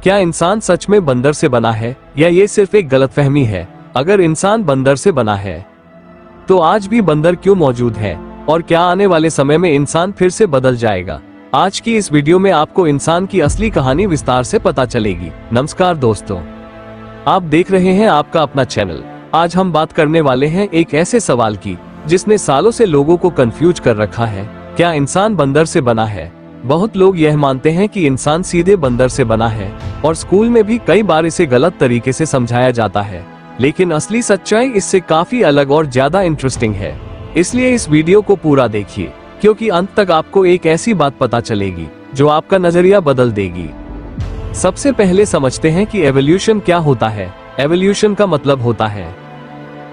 क्या इंसान सच में बंदर से बना है या ये सिर्फ एक गलतफहमी है? अगर इंसान बंदर से बना है तो आज भी बंदर क्यों मौजूद है और क्या आने वाले समय में इंसान फिर से बदल जाएगा? आज की इस वीडियो में आपको इंसान की असली कहानी विस्तार से पता चलेगी। नमस्कार दोस्तों, आप देख रहे हैं आपका अपना चैनल। आज हम बात करने वाले हैं एक ऐसे सवाल की जिसने सालों से लोगों को कंफ्यूज कर रखा है। क्या इंसान बंदर से बना है? बहुत लोग यह मानते हैं कि इंसान सीधे बंदर से बना है और स्कूल में भी कई बार इसे गलत तरीके से समझाया जाता है, लेकिन असली सच्चाई इससे काफी अलग और ज्यादा इंटरेस्टिंग है। इसलिए इस वीडियो को पूरा देखिए, क्योंकि अंत तक आपको एक ऐसी बात पता चलेगी जो आपका नजरिया बदल देगी। सबसे पहले समझते हैं कि एवोल्यूशन क्या होता है। एवोल्यूशन का मतलब होता है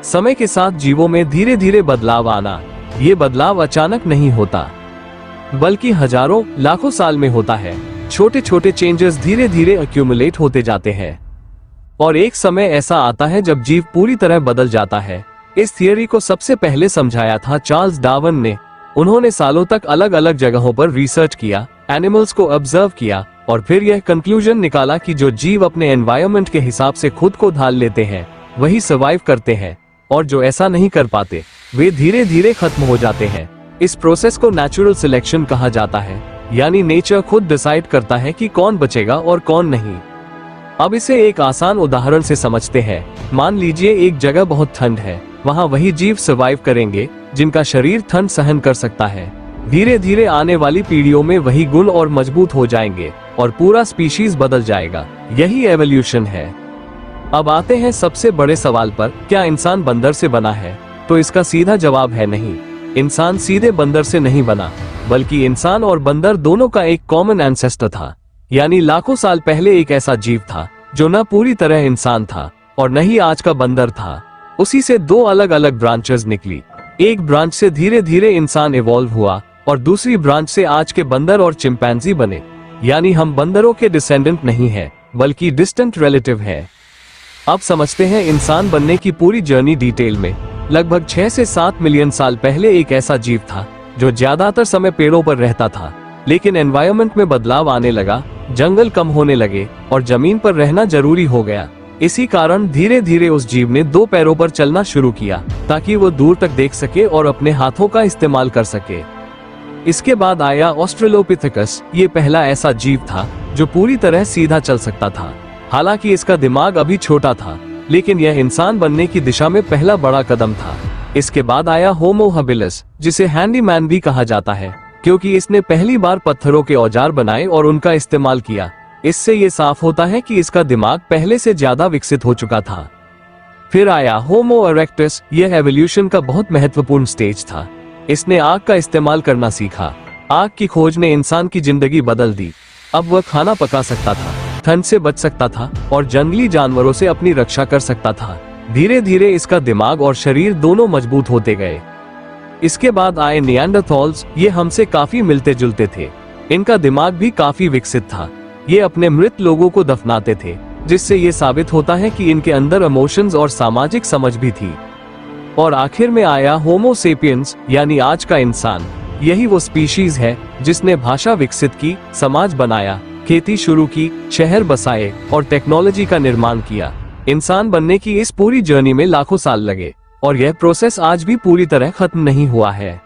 समय के साथ जीवों में धीरे धीरे बदलाव आना। ये बदलाव अचानक नहीं होता, बल्कि हजारों लाखों साल में होता है। छोटे छोटे चेंजेस धीरे धीरे अक्यूमुलेट होते जाते हैं और एक समय ऐसा आता है जब जीव पूरी तरह बदल जाता है। इस थियरी को सबसे पहले समझाया था चार्ल्स डार्विन ने। उन्होंने सालों तक अलग अलग जगहों पर रिसर्च किया, एनिमल्स को ऑब्जर्व किया और फिर यह कंक्लूजन निकाला कि जो जीव अपने एनवायरनमेंट के हिसाब से खुद को ढाल लेते हैं वही सर्वाइव करते हैं, और जो ऐसा नहीं कर पाते वे धीरे धीरे खत्म हो जाते हैं। इस प्रोसेस को नेचुरल सिलेक्शन कहा जाता है, यानी नेचर खुद डिसाइड करता है कि कौन बचेगा और कौन नहीं। अब इसे एक आसान उदाहरण से समझते हैं। मान लीजिए एक जगह बहुत ठंड है, वहाँ वही जीव सर्वाइव करेंगे जिनका शरीर ठंड सहन कर सकता है। धीरे धीरे आने वाली पीढ़ियों में वही गुण और मजबूत हो जाएंगे और पूरा स्पीशीज बदल जाएगा। यही एवोल्यूशन है। अब आते हैं सबसे बड़े सवाल पर, क्या इंसान बंदर से बना है? तो इसका सीधा जवाब है नहीं। इंसान सीधे बंदर से नहीं बना, बल्कि इंसान और बंदर दोनों का एक कॉमन एंसेस्टर था। यानी लाखों साल पहले एक ऐसा जीव था जो न पूरी तरह इंसान था और न ही आज का बंदर था। उसी से दो अलग अलग ब्रांचेस निकली। एक ब्रांच से धीरे धीरे इंसान इवॉल्व हुआ और दूसरी ब्रांच से आज के बंदर और चिंपैंजी बने। यानी हम बंदरों के डिसेंडेंट नहीं है, बल्कि डिस्टेंट रिलेटिव है। अब समझते हैं इंसान बनने की पूरी जर्नी डिटेल में। लगभग 6 से 7 मिलियन साल पहले एक ऐसा जीव था जो ज्यादातर समय पेड़ों पर रहता था, लेकिन एनवायरनमेंट में बदलाव आने लगा, जंगल कम होने लगे और जमीन पर रहना जरूरी हो गया। इसी कारण धीरे धीरे उस जीव ने 2 पैरों पर चलना शुरू किया ताकि वो दूर तक देख सके और अपने हाथों का इस्तेमाल कर सके। इसके बाद आया ऑस्ट्रेलोपिथेकस। ये पहला ऐसा जीव था जो पूरी तरह सीधा चल सकता था। हालांकि इसका दिमाग अभी छोटा था, लेकिन यह इंसान बनने की दिशा में पहला बड़ा कदम था। इसके बाद आया होमो हैबिलिस, जिसे हैंडीमैन भी कहा जाता है, क्योंकि इसने पहली बार पत्थरों के औजार बनाए और उनका इस्तेमाल किया। इससे ये साफ होता है कि इसका दिमाग पहले से ज्यादा विकसित हो चुका था। फिर आया होमो इरेक्टस। यह एवोल्यूशन का बहुत महत्वपूर्ण स्टेज था। इसने आग का इस्तेमाल करना सीखा। आग की खोज ने इंसान की जिंदगी बदल दी। अब वह खाना पका सकता था, ठंड से बच सकता था और जंगली जानवरों से अपनी रक्षा कर सकता था। धीरे धीरे इसका दिमाग और शरीर दोनों मजबूत होते गए। इसके बाद आए निएंडरथॉल्स। ये हमसे काफी मिलते जुलते थे। इनका दिमाग भी काफी विकसित था। ये अपने मृत लोगों को दफनाते थे, जिससे ये साबित होता है कि इनके अंदर इमोशंस और सामाजिक समझ भी थी। और आखिर में आया होमो सेपियंस, यानी आज का इंसान। यही वो स्पीशीज है जिसने भाषा विकसित की, समाज बनाया, खेती शुरू की, शहर बसाए और टेक्नोलॉजी का निर्माण किया। इंसान बनने की इस पूरी जर्नी में लाखों साल लगे और यह प्रोसेस आज भी पूरी तरह खत्म नहीं हुआ है।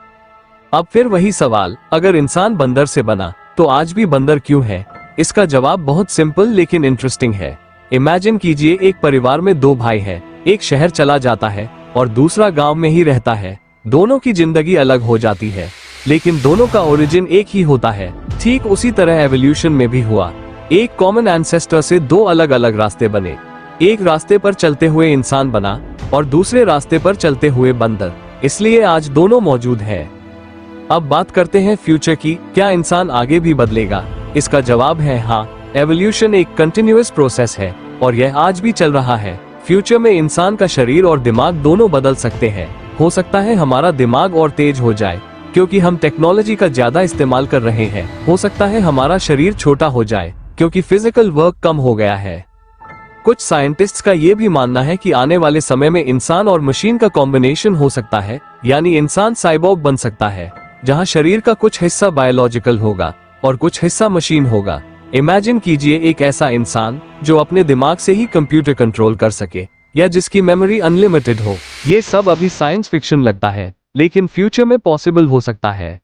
अब फिर वही सवाल, अगर इंसान बंदर से बना तो आज भी बंदर क्यों है? इसका जवाब बहुत सिंपल लेकिन इंटरेस्टिंग है। इमेजिन कीजिए एक परिवार में 2 भाई हैं। एक शहर चला जाता है और दूसरा गांव में ही रहता है। दोनों की जिंदगी अलग हो जाती है, लेकिन दोनों का ओरिजिन एक ही होता है। ठीक उसी तरह एवोल्यूशन में भी हुआ। एक कॉमन एंसेस्टर से 2 अलग अलग रास्ते बने। एक रास्ते पर चलते हुए इंसान बना और दूसरे रास्ते पर चलते हुए बंदर। इसलिए आज दोनों मौजूद है। अब बात करते हैं फ्यूचर की। क्या इंसान आगे भी बदलेगा? इसका जवाब है हाँ। एवोल्यूशन एक कंटिन्यूअस प्रोसेस है और यह आज भी चल रहा है। फ्यूचर में इंसान का शरीर और दिमाग दोनों बदल सकते हैं। हो सकता है हमारा दिमाग और तेज हो जाए क्योंकि हम टेक्नोलॉजी का ज्यादा इस्तेमाल कर रहे हैं। हो सकता है हमारा शरीर छोटा हो जाए क्योंकि फिजिकल वर्क कम हो गया है। कुछ साइंटिस्ट्स का ये भी मानना है कि आने वाले समय में इंसान और मशीन का कॉम्बिनेशन हो सकता है, यानी इंसान साइबॉर्ग बन सकता है, जहां शरीर का कुछ हिस्सा बायोलॉजिकल होगा और कुछ हिस्सा मशीन होगा। इमेजिन कीजिए एक ऐसा इंसान जो अपने दिमाग से ही कंप्यूटर कंट्रोल कर सके या जिसकी मेमोरी अनलिमिटेड हो। ये सब अभी साइंस फिक्शन लगता है, लेकिन फ्यूचर में पॉसिबल हो सकता है।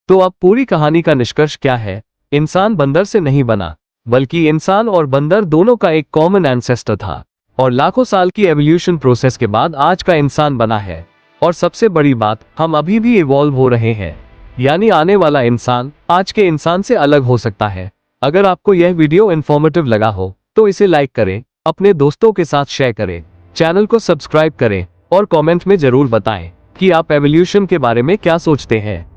तो अब पूरी कहानी का निष्कर्ष क्या है? इंसान बंदर से नहीं बना, बल्कि इंसान और बंदर दोनों का एक कॉमन एंसेस्टर था और लाखों साल की एवोल्यूशन प्रोसेस के बाद आज का इंसान बना है। और सबसे बड़ी बात, हम अभी भी इवॉल्व हो रहे हैं, यानी आने वाला इंसान आज के इंसान से अलग हो सकता है। अगर आपको यह वीडियो इन्फॉर्मेटिव लगा हो तो इसे लाइक करें, अपने दोस्तों के साथ शेयर करें, चैनल को सब्सक्राइब करें और कमेंट में जरूर बताएं कि आप एवोल्यूशन के बारे में क्या सोचते हैं।